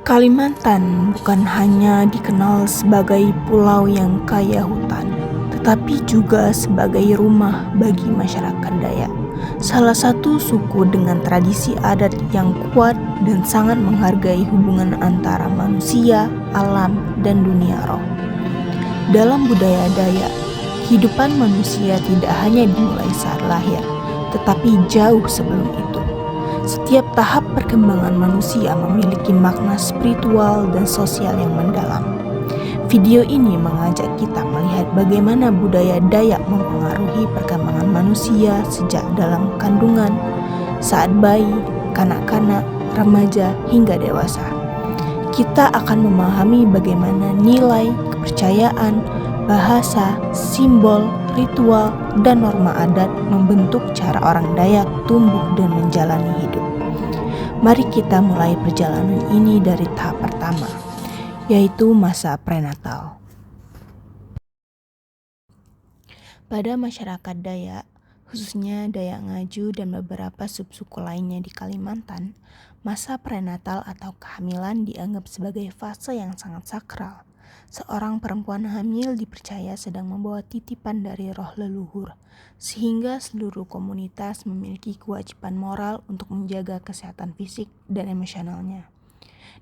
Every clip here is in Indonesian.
Kalimantan bukan hanya dikenal sebagai pulau yang kaya hutan, tetapi juga sebagai rumah bagi masyarakat Dayak. Salah satu suku dengan tradisi adat yang kuat dan sangat menghargai hubungan antara manusia, alam, dan dunia roh. Dalam budaya Dayak, kehidupan manusia tidak hanya dimulai saat lahir, tetapi jauh sebelum itu. Setiap tahap perkembangan manusia memiliki makna spiritual dan sosial yang mendalam. Video ini mengajak kita melihat bagaimana budaya Dayak mempengaruhi perkembangan manusia sejak dalam kandungan, saat bayi, kanak-kanak, remaja, hingga dewasa. Kita akan memahami bagaimana nilai, kepercayaan, bahasa, simbol, ritual, dan norma adat membentuk cara orang Dayak tumbuh dan menjalani hidup. Mari kita mulai perjalanan ini dari tahap pertama, yaitu masa prenatal. Pada masyarakat Dayak, khususnya Dayak Ngaju dan beberapa subsuku lainnya di Kalimantan, masa prenatal atau kehamilan dianggap sebagai fase yang sangat sakral. Seorang perempuan hamil dipercaya sedang membawa titipan dari roh leluhur, sehingga seluruh komunitas memiliki kewajiban moral untuk menjaga kesehatan fisik dan emosionalnya.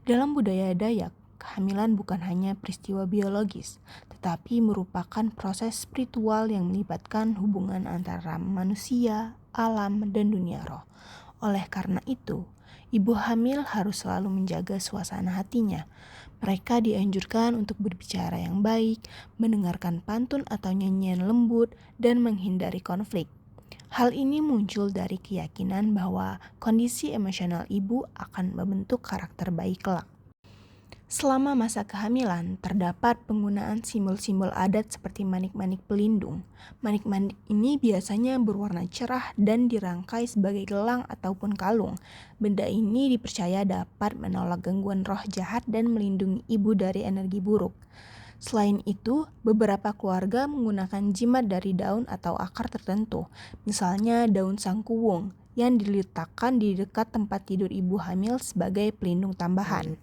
Dalam budaya Dayak, kehamilan bukan hanya peristiwa biologis, tetapi merupakan proses spiritual yang melibatkan hubungan antara manusia, alam, dan dunia roh. Oleh karena itu, ibu hamil harus selalu menjaga suasana hatinya. Mereka dianjurkan untuk berbicara yang baik, mendengarkan pantun atau nyanyian lembut, dan menghindari konflik. Hal ini muncul dari keyakinan bahwa kondisi emosional ibu akan membentuk karakter baik kelak. Selama masa kehamilan, terdapat penggunaan simbol-simbol adat seperti manik-manik pelindung. Manik-manik ini biasanya berwarna cerah dan dirangkai sebagai gelang ataupun kalung. Benda ini dipercaya dapat menolak gangguan roh jahat dan melindungi ibu dari energi buruk. Selain itu, beberapa keluarga menggunakan jimat dari daun atau akar tertentu, misalnya daun sangkuwung, yang diletakkan di dekat tempat tidur ibu hamil sebagai pelindung tambahan.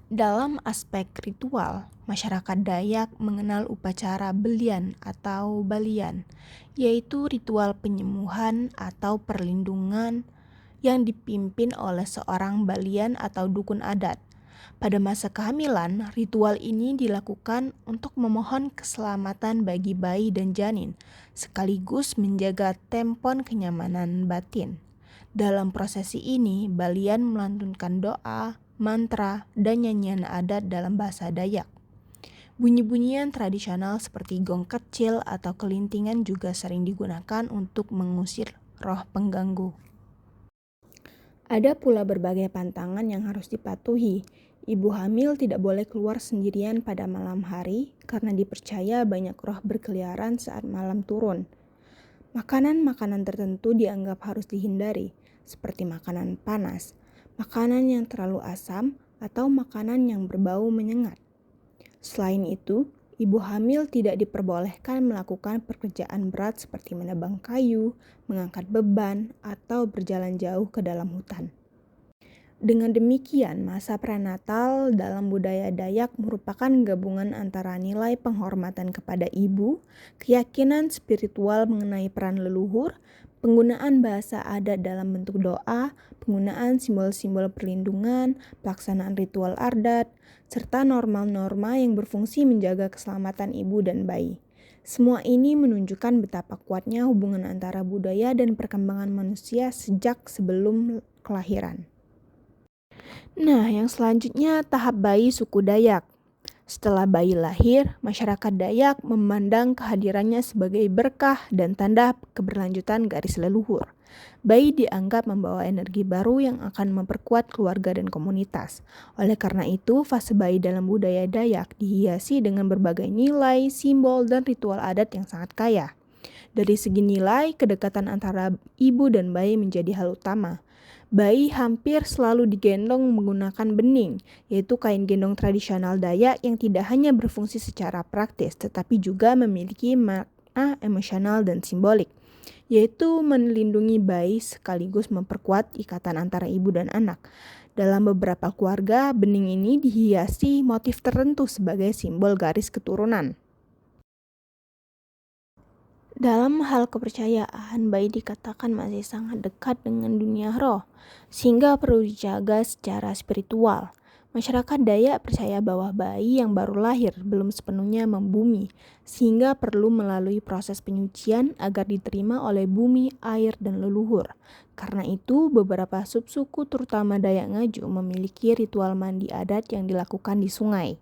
Dalam aspek ritual, masyarakat Dayak mengenal upacara belian atau balian, yaitu ritual penyembuhan atau perlindungan yang dipimpin oleh seorang balian atau dukun adat. Pada masa kehamilan, ritual ini dilakukan untuk memohon keselamatan bagi bayi dan janin, sekaligus menjaga tempon kenyamanan batin. Dalam prosesi ini, balian melantunkan doa, mantra, dan nyanyian adat dalam bahasa Dayak. Bunyi-bunyian tradisional seperti gong kecil atau kelintingan juga sering digunakan untuk mengusir roh pengganggu. Ada pula berbagai pantangan yang harus dipatuhi. Ibu hamil tidak boleh keluar sendirian pada malam hari karena dipercaya banyak roh berkeliaran saat malam turun. Makanan-makanan tertentu dianggap harus dihindari, seperti makanan panas, makanan yang terlalu asam, atau makanan yang berbau menyengat. Selain itu, ibu hamil tidak diperbolehkan melakukan pekerjaan berat seperti menebang kayu, mengangkat beban, atau berjalan jauh ke dalam hutan. Dengan demikian, masa prenatal dalam budaya Dayak merupakan gabungan antara nilai penghormatan kepada ibu, keyakinan spiritual mengenai peran leluhur, penggunaan bahasa adat dalam bentuk doa, penggunaan simbol-simbol perlindungan, pelaksanaan ritual adat, serta norma-norma yang berfungsi menjaga keselamatan ibu dan bayi. Semua ini menunjukkan betapa kuatnya hubungan antara budaya dan perkembangan manusia sejak sebelum kelahiran. Nah, yang selanjutnya tahap bayi suku Dayak. Setelah bayi lahir, masyarakat Dayak memandang kehadirannya sebagai berkah dan tanda keberlanjutan garis leluhur. Bayi dianggap membawa energi baru yang akan memperkuat keluarga dan komunitas. Oleh karena itu, fase bayi dalam budaya Dayak dihiasi dengan berbagai nilai, simbol, dan ritual adat yang sangat kaya. Dari segi nilai, kedekatan antara ibu dan bayi menjadi hal utama. Bayi hampir selalu digendong menggunakan bening, yaitu kain gendong tradisional Dayak yang tidak hanya berfungsi secara praktis, tetapi juga memiliki makna emosional dan simbolik, yaitu melindungi bayi sekaligus memperkuat ikatan antara ibu dan anak. Dalam beberapa keluarga, bening ini dihiasi motif tertentu sebagai simbol garis keturunan. Dalam hal kepercayaan, bayi dikatakan masih sangat dekat dengan dunia roh, sehingga perlu dijaga secara spiritual. Masyarakat Dayak percaya bahwa bayi yang baru lahir belum sepenuhnya membumi, sehingga perlu melalui proses penyucian agar diterima oleh bumi, air, dan leluhur. Karena itu, beberapa subsuku terutama Dayak Ngaju memiliki ritual mandi adat yang dilakukan di sungai.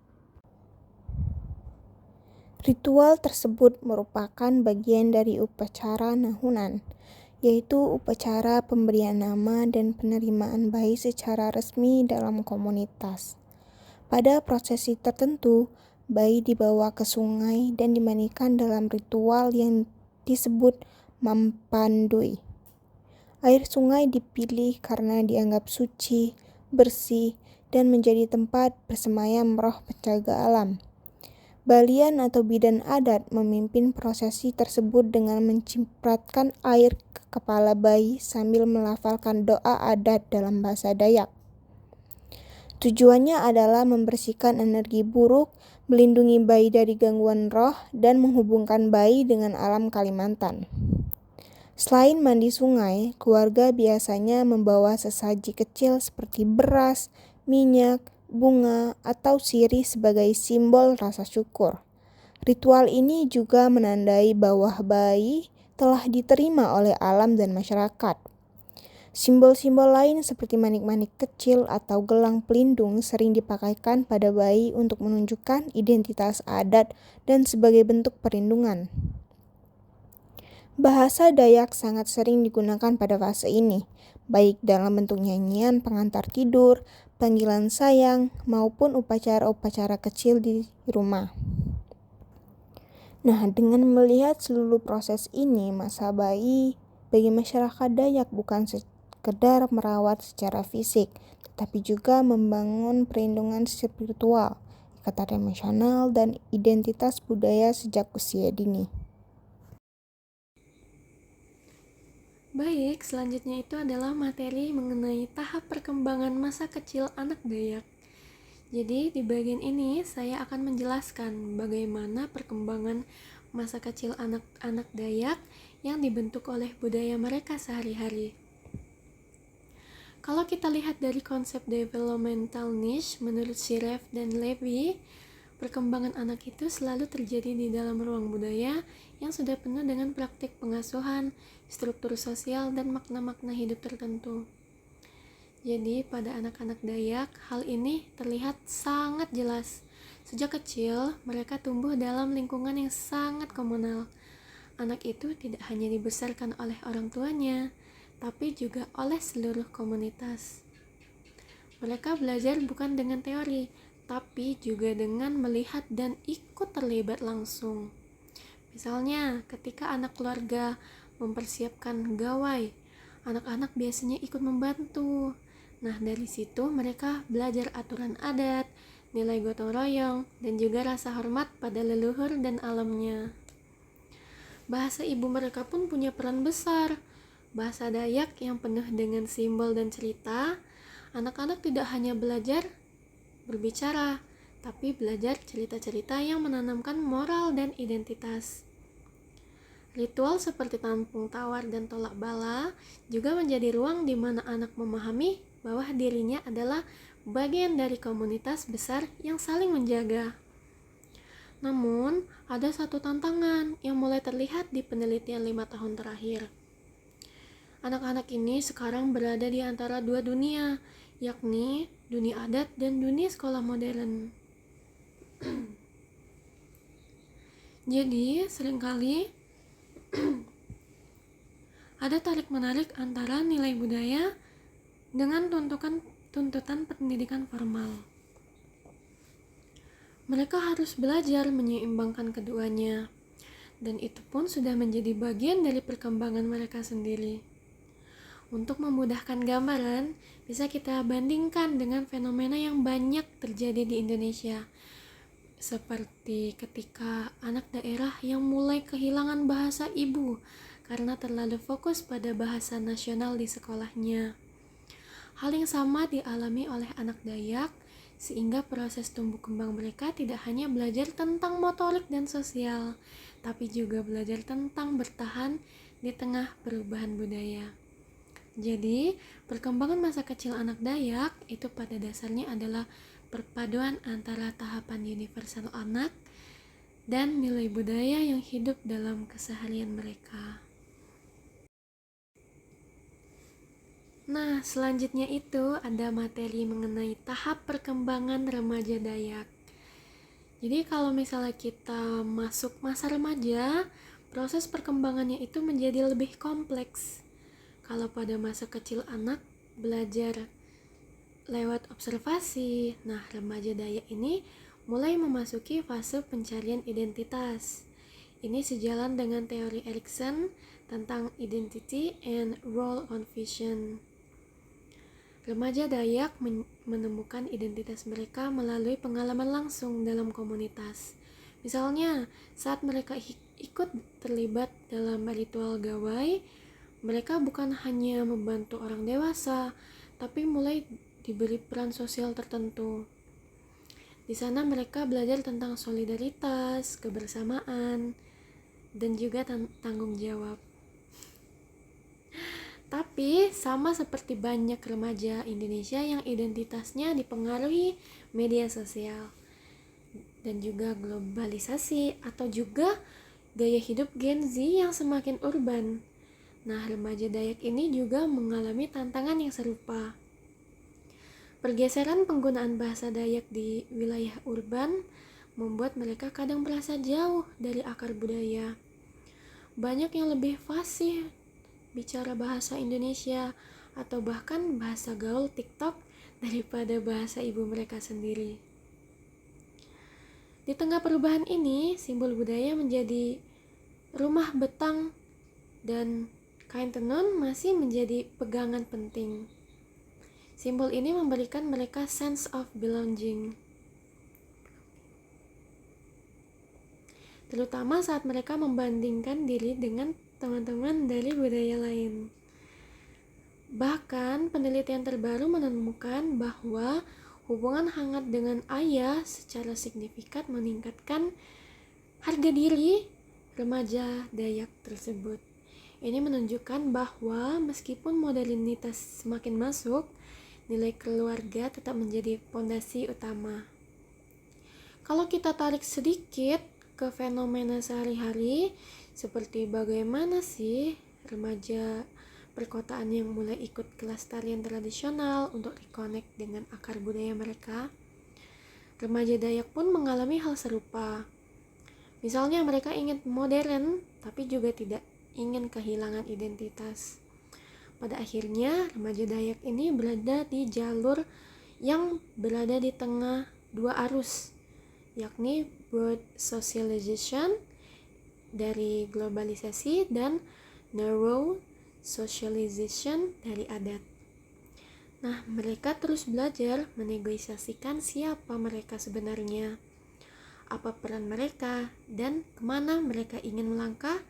Ritual tersebut merupakan bagian dari upacara nahunan, yaitu upacara pemberian nama dan penerimaan bayi secara resmi dalam komunitas. Pada prosesi tertentu, bayi dibawa ke sungai dan dimandikan dalam ritual yang disebut mampandui. Air sungai dipilih karena dianggap suci, bersih, dan menjadi tempat bersemayam roh penjaga alam. Balian atau bidan adat memimpin prosesi tersebut dengan mencipratkan air ke kepala bayi sambil melafalkan doa adat dalam bahasa Dayak. Tujuannya adalah membersihkan energi buruk, melindungi bayi dari gangguan roh, dan menghubungkan bayi dengan alam Kalimantan. Selain mandi sungai, keluarga biasanya membawa sesaji kecil seperti beras, minyak, bunga, atau sirih sebagai simbol rasa syukur. Ritual ini juga menandai bahwa bayi telah diterima oleh alam dan masyarakat. Simbol-simbol lain seperti manik-manik kecil atau gelang pelindung sering dipakaikan pada bayi untuk menunjukkan identitas adat dan sebagai bentuk perlindungan. Bahasa Dayak sangat sering digunakan pada fase ini, baik dalam bentuk nyanyian pengantar tidur, panggilan sayang, maupun upacara-upacara kecil di rumah. Nah, dengan melihat seluruh proses ini, masa bayi bagi masyarakat Dayak bukan sekedar merawat secara fisik, tetapi juga membangun perlindungan spiritual, ikatan emosional, dan identitas budaya sejak usia dini. Baik, selanjutnya itu adalah materi mengenai tahap perkembangan masa kecil anak Dayak. Jadi di bagian ini saya akan menjelaskan bagaimana perkembangan masa kecil anak-anak Dayak yang dibentuk oleh budaya mereka sehari-hari. Kalau kita lihat dari konsep developmental niche menurut Shiref dan Levy, perkembangan anak itu selalu terjadi di dalam ruang budaya yang sudah penuh dengan praktik pengasuhan, struktur sosial, dan makna-makna hidup tertentu. Jadi pada anak-anak Dayak, hal ini terlihat sangat jelas. Sejak kecil, mereka tumbuh dalam lingkungan yang sangat komunal. Anak itu tidak hanya dibesarkan oleh orang tuanya, tapi juga oleh seluruh komunitas. Mereka belajar bukan dengan teori, tapi juga dengan melihat dan ikut terlibat langsung. Misalnya, ketika anak keluarga mempersiapkan gawai, anak-anak biasanya ikut membantu. Nah, dari situ mereka belajar aturan adat, nilai gotong royong, dan juga rasa hormat pada leluhur dan alamnya. Bahasa ibu mereka pun punya peran besar. Bahasa Dayak yang penuh dengan simbol dan cerita, anak-anak tidak hanya belajar berbicara, tapi belajar cerita-cerita yang menanamkan moral dan identitas. Ritual seperti tampung tawar dan tolak bala juga menjadi ruang di mana anak memahami bahwa dirinya adalah bagian dari komunitas besar yang saling menjaga. Namun, ada satu tantangan yang mulai terlihat di penelitian 5 tahun terakhir. Anak-anak ini sekarang berada di antara dua dunia, yakni dunia adat dan dunia sekolah modern. Jadi, seringkali ada tarik-menarik antara nilai budaya dengan tuntutan pendidikan formal. Mereka harus belajar menyeimbangkan keduanya, dan itu pun sudah menjadi bagian dari perkembangan mereka sendiri. Untuk memudahkan gambaran, bisa kita bandingkan dengan fenomena yang banyak terjadi di Indonesia, seperti ketika anak daerah yang mulai kehilangan bahasa ibu karena terlalu fokus pada bahasa nasional di sekolahnya. Hal yang sama dialami oleh anak Dayak, sehingga proses tumbuh kembang mereka tidak hanya belajar tentang motorik dan sosial, tapi juga belajar tentang bertahan di tengah perubahan budaya. Jadi, perkembangan masa kecil anak Dayak itu pada dasarnya adalah perpaduan antara tahapan universal anak dan nilai budaya yang hidup dalam keseharian mereka. Nah, selanjutnya itu ada materi mengenai tahap perkembangan remaja Dayak. Jadi kalau misalnya kita masuk masa remaja, proses perkembangannya itu menjadi lebih kompleks. Kalau pada masa kecil anak belajar lewat observasi, nah remaja Dayak ini mulai memasuki fase pencarian identitas. Ini sejalan dengan teori Erikson tentang identity and role on vision. Remaja Dayak menemukan identitas mereka melalui pengalaman langsung dalam komunitas. Misalnya, saat mereka ikut terlibat dalam ritual gawai, mereka bukan hanya membantu orang dewasa, tapi mulai diberi peran sosial tertentu. Di sana mereka belajar tentang solidaritas, kebersamaan, dan juga tanggung jawab. Tapi sama seperti banyak remaja Indonesia yang identitasnya dipengaruhi media sosial dan juga globalisasi atau juga gaya hidup Gen Z yang semakin urban. Nah, remaja Dayak ini juga mengalami tantangan yang serupa. Pergeseran penggunaan bahasa Dayak di wilayah urban membuat mereka kadang merasa jauh dari akar budaya. Banyak yang lebih fasih bicara bahasa Indonesia atau bahkan bahasa gaul TikTok daripada bahasa ibu mereka sendiri. Di tengah perubahan ini, simbol budaya menjadi rumah betang dan kain tenun masih menjadi pegangan penting. Simbol ini memberikan mereka sense of belonging, terutama saat mereka membandingkan diri dengan teman-teman dari budaya lain. Bahkan penelitian terbaru menemukan bahwa hubungan hangat dengan ayah secara signifikan meningkatkan harga diri remaja Dayak tersebut. Ini menunjukkan bahwa meskipun modernitas semakin masuk, nilai keluarga tetap menjadi fondasi utama. Kalau kita tarik sedikit ke fenomena sehari-hari, seperti bagaimana sih remaja perkotaan yang mulai ikut kelas tarian tradisional untuk reconnect dengan akar budaya mereka. Remaja Dayak pun mengalami hal serupa. Misalnya mereka ingin modern, tapi juga tidak ingin kehilangan identitas. Pada akhirnya, remaja Dayak ini berada di jalur yang berada di tengah dua arus, yakni broad socialization dari globalisasi dan narrow socialization dari adat. Nah, mereka terus belajar menegosiasikan siapa mereka sebenarnya, apa peran mereka, dan kemana mereka ingin melangkah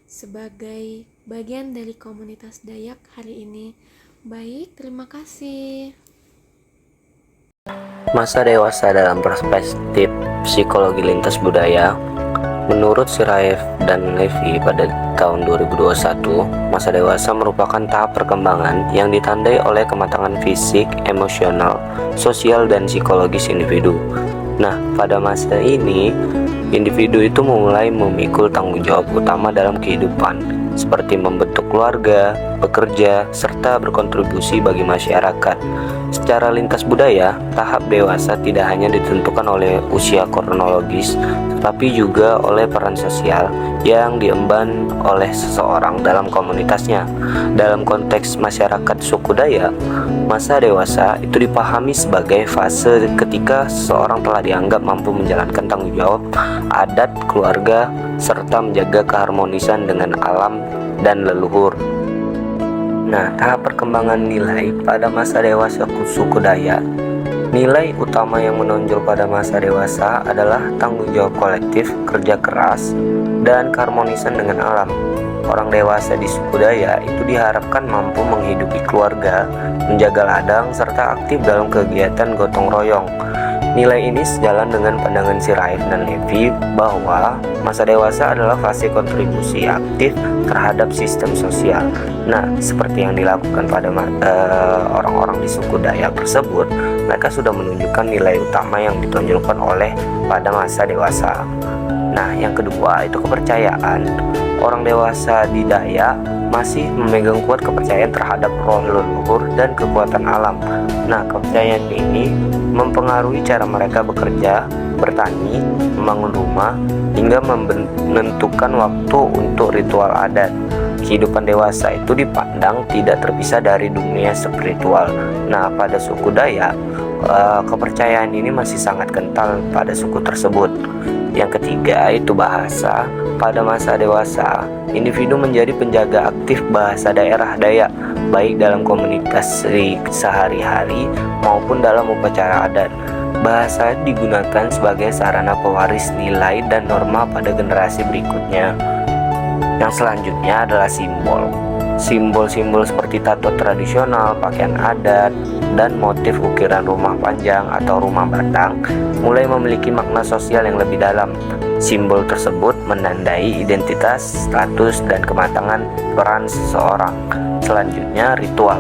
sebagai bagian dari komunitas Dayak hari ini. Baik, terima kasih. Masa dewasa dalam perspektif psikologi lintas budaya. Menurut Siraev dan Levy pada tahun 2021, masa dewasa merupakan tahap perkembangan yang ditandai oleh kematangan fisik, emosional, sosial, dan psikologis individu. Nah, pada masa ini, individu itu mulai memikul tanggung jawab utama dalam kehidupan, seperti membentuk keluarga, bekerja, serta berkontribusi bagi masyarakat. Secara lintas budaya, tahap dewasa tidak hanya ditentukan oleh usia kronologis, tetapi juga oleh peran sosial yang diemban oleh seseorang dalam komunitasnya. Dalam konteks masyarakat suku Dayak, masa dewasa itu dipahami sebagai fase ketika seseorang telah dianggap mampu menjalankan tanggung jawab adat keluarga serta menjaga keharmonisan dengan alam dan leluhur. Nah, tahap perkembangan nilai pada masa dewasa suku Dayak. Nilai utama yang menonjol pada masa dewasa adalah tanggung jawab kolektif, kerja keras, dan keharmonisan dengan alam. Orang dewasa di suku Dayak itu diharapkan mampu menghidupi keluarga, menjaga ladang, serta aktif dalam kegiatan gotong royong. Nilai ini sejalan dengan pandangan Siraif dan Levy bahwa masa dewasa adalah fase kontribusi aktif terhadap sistem sosial. Nah, seperti yang dilakukan pada orang-orang di suku Dayak tersebut, mereka sudah menunjukkan nilai utama yang ditonjolkan oleh pada masa dewasa. Nah, yang kedua itu kepercayaan. Orang dewasa di Dayak masih memegang kuat kepercayaan terhadap roh leluhur dan kekuatan alam. Nah, kepercayaan ini mempengaruhi cara mereka bekerja, bertani, membangun rumah, hingga menentukan waktu untuk ritual adat. Kehidupan dewasa itu dipandang tidak terpisah dari dunia spiritual. Nah, pada suku Dayak, kepercayaan ini masih sangat kental pada suku tersebut. Yang ketiga itu bahasa. Pada masa dewasa, individu menjadi penjaga aktif bahasa daerah Dayak, baik dalam komunitas sehari-hari maupun dalam upacara adat. Bahasa digunakan sebagai sarana pewaris nilai dan norma pada generasi berikutnya. Yang selanjutnya adalah simbol. Simbol-simbol seperti tato tradisional, pakaian adat, dan motif ukiran rumah panjang atau rumah batang mulai memiliki makna sosial yang lebih dalam. Simbol tersebut menandai identitas, status, dan kematangan peran seseorang. Selanjutnya, ritual.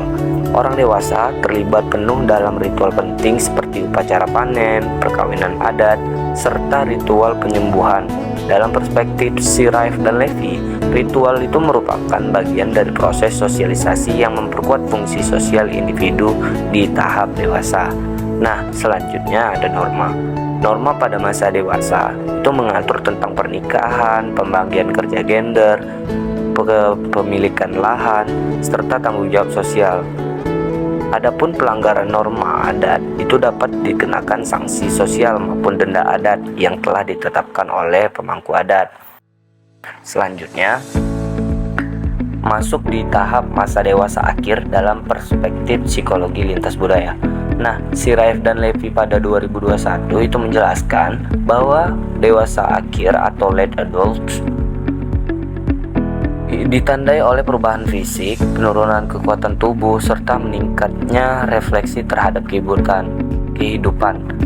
Orang dewasa terlibat penuh dalam ritual penting seperti upacara panen, perkawinan adat, serta ritual penyembuhan. Dalam perspektif Siraif dan Levy, ritual itu merupakan bagian dari proses sosialisasi yang memperkuat fungsi sosial individu di tahap dewasa. Nah, selanjutnya ada norma. Norma pada masa dewasa itu mengatur tentang pernikahan, pembagian kerja gender, kepemilikan lahan, serta tanggung jawab sosial. Adapun pelanggaran norma adat itu dapat dikenakan sanksi sosial maupun denda adat yang telah ditetapkan oleh pemangku adat. Selanjutnya, masuk di tahap masa dewasa akhir dalam perspektif psikologi lintas budaya. Nah, Siraif dan Levy pada 2021 itu menjelaskan bahwa dewasa akhir atau late adult ditandai oleh perubahan fisik, penurunan kekuatan tubuh, serta meningkatnya refleksi terhadap kehidupan.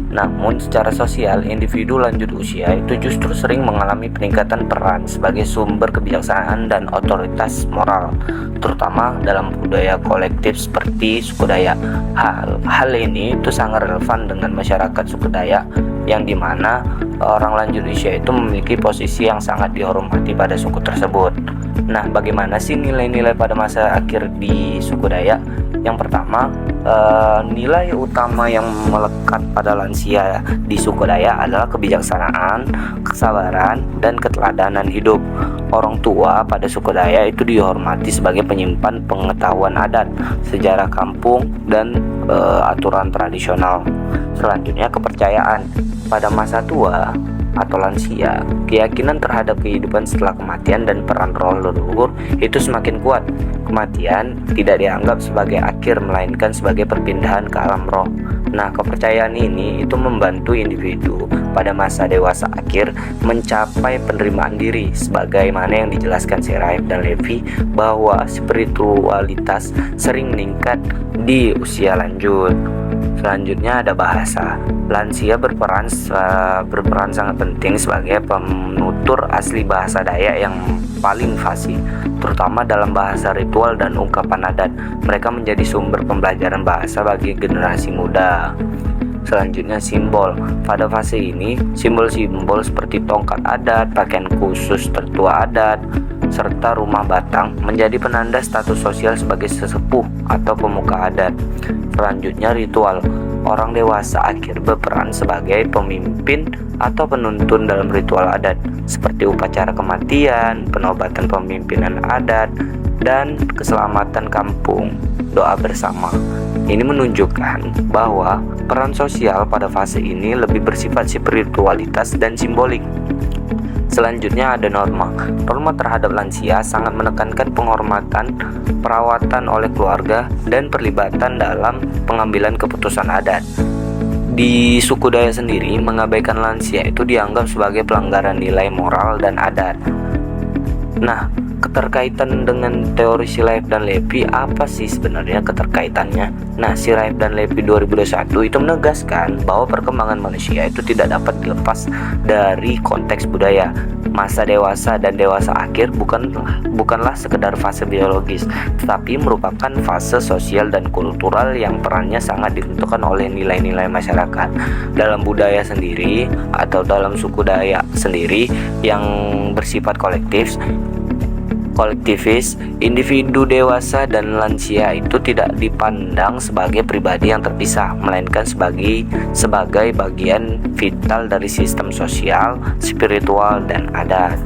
Namun secara sosial, individu lanjut usia itu justru sering mengalami peningkatan peran sebagai sumber kebijaksanaan dan otoritas moral, terutama dalam budaya kolektif seperti suku Dayak. Hal ini itu sangat relevan dengan masyarakat suku Dayak yang dimana orang lanjut usia itu memiliki posisi yang sangat dihormati pada suku tersebut. Nah, bagaimana sih nilai-nilai pada masa akhir di suku Dayak? Yang pertama, nilai utama yang melekat pada lansia di suku Dayak adalah kebijaksanaan, kesabaran, dan keteladanan hidup. Orang tua pada suku Dayak itu dihormati sebagai penyimpan pengetahuan adat, sejarah kampung, dan aturan tradisional. Selanjutnya, kepercayaan. Pada masa tua atau lansia, keyakinan terhadap kehidupan setelah kematian dan peran roh leluhur itu semakin kuat. Kematian tidak dianggap sebagai akhir, melainkan sebagai perpindahan ke alam roh. Nah, kepercayaan ini itu membantu individu pada masa dewasa akhir mencapai penerimaan diri, sebagaimana yang dijelaskan Siraif dan Levy bahwa spiritualitas sering meningkat di usia lanjut. Selanjutnya ada bahasa. Lansia berperan sangat penting sebagai penutur asli bahasa Dayak yang paling fasih, terutama dalam bahasa ritual dan ungkapan adat. Mereka menjadi sumber pembelajaran bahasa bagi generasi muda. Selanjutnya simbol. Pada fase ini, simbol-simbol seperti tongkat adat, pakaian khusus tertua adat, serta rumah batang menjadi penanda status sosial sebagai sesepuh atau pemuka adat. Selanjutnya ritual. Orang dewasa akhir berperan sebagai pemimpin atau penuntun dalam ritual adat seperti upacara kematian, penobatan pemimpinan adat, dan keselamatan kampung, doa bersama. Ini menunjukkan bahwa peran sosial pada fase ini lebih bersifat spiritualitas dan simbolik. Selanjutnya ada norma. Norma terhadap lansia sangat menekankan penghormatan, perawatan oleh keluarga, dan perlibatan dalam pengambilan keputusan adat. Di suku Dayak sendiri, mengabaikan lansia itu dianggap sebagai pelanggaran nilai moral dan adat. Nah, keterkaitan dengan teori si Raif dan Levy, apa sih sebenarnya keterkaitannya? Nah, si Raif dan Levy 2021 itu menegaskan bahwa perkembangan manusia itu tidak dapat dilepas dari konteks budaya. Masa dewasa dan dewasa akhir bukanlah sekedar fase biologis, tetapi merupakan fase sosial dan kultural yang perannya sangat ditentukan oleh nilai-nilai masyarakat. Dalam budaya sendiri atau dalam suku Dayak sendiri yang bersifat kolektivis, individu dewasa dan lansia itu tidak dipandang sebagai pribadi yang terpisah, melainkan sebagai bagian vital dari sistem sosial, spiritual, dan adat.